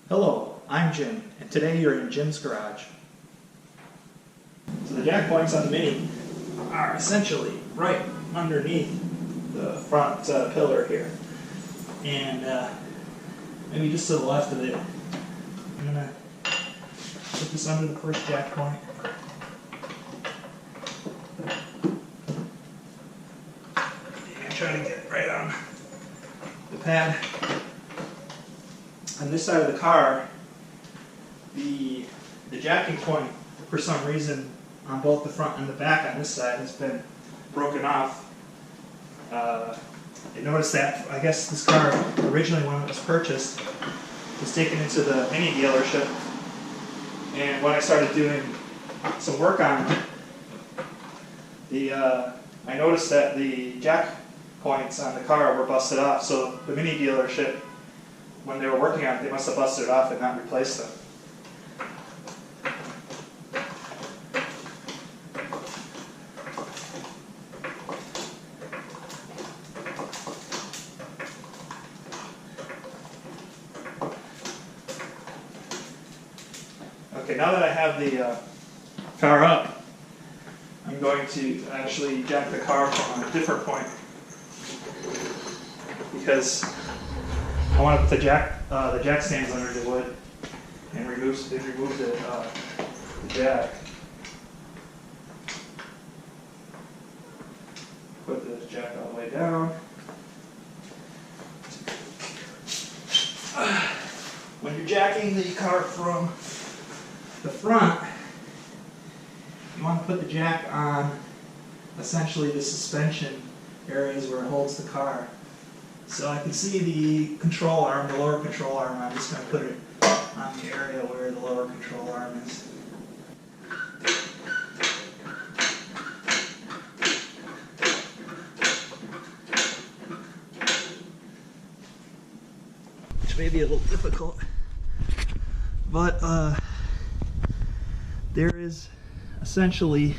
Hello, I'm Jim, and today you're in Jim's garage. So the jack points on the Mini are essentially right underneath the front pillar here. And maybe just to the left of it. I'm going to put this under the first jack point. And try to get it right on the pad. On this side of the car, the jacking point, for some reason, on both the front and the back on this side has been broken off. I noticed that, I guess this car, originally when it was purchased, was taken into the Mini dealership, and when I started doing some work on it, I noticed that the jack points on the car were busted off, so the Mini dealership, when they were working on it, they must have busted it off and not replaced them. Okay, now that I have the car up, I'm going to actually jack the car from a different point, because I want to put the jack stands under the wood and remove the jack. Put the jack all the way down. When you're jacking the car from the front, you want to put the jack on essentially the suspension areas where it holds the car. So I can see the control arm, the lower control arm. I'm just going to put it on the area where the lower control arm is. Which may be a little difficult, but there is essentially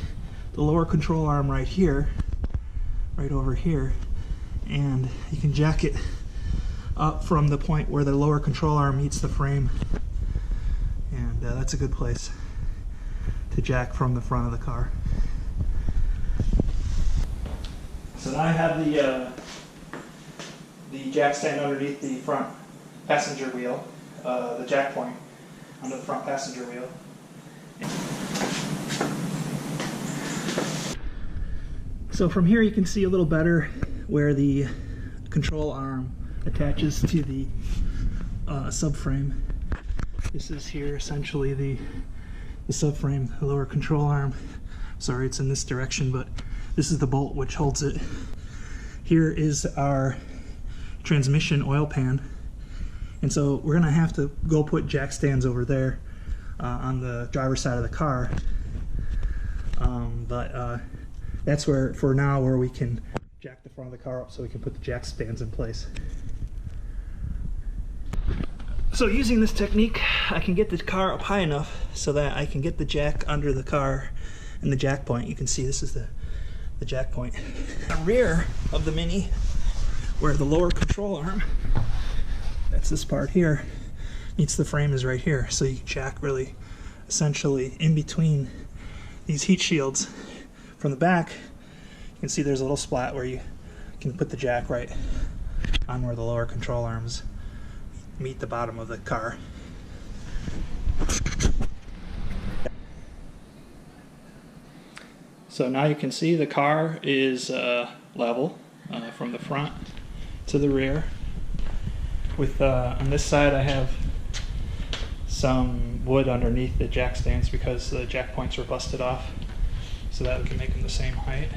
the lower control arm right here, right over here. And you can jack it up from the point where the lower control arm meets the frame, and that's a good place to jack from the front of the car. So now I have the jack stand underneath the front passenger wheel, the jack point under the front passenger wheel. So from here you can see a little better where the control arm attaches to the subframe. This is here essentially the subframe, the lower control arm. Sorry, it's in this direction, but this is the bolt which holds it. Here is our transmission oil pan, and so we're gonna have to go put jack stands over there on the driver's side of the car. But that's where, for now, where we can jack the front of the car up so we can put the jack stands in place. So using this technique, I can get the car up high enough so that I can get the jack under the car and the jack point. You can see this is the jack point. The rear of the Mini, where the lower control arm, that's this part here, meets the frame, is right here. So you can jack really essentially in between these heat shields. From the back, you can see there's a little splat where you can put the jack right on where the lower control arms meet the bottom of the car. So now you can see the car is level from the front to the rear. With on this side I have some wood underneath the jack stands because the jack points were busted off, so that we can make them the same height.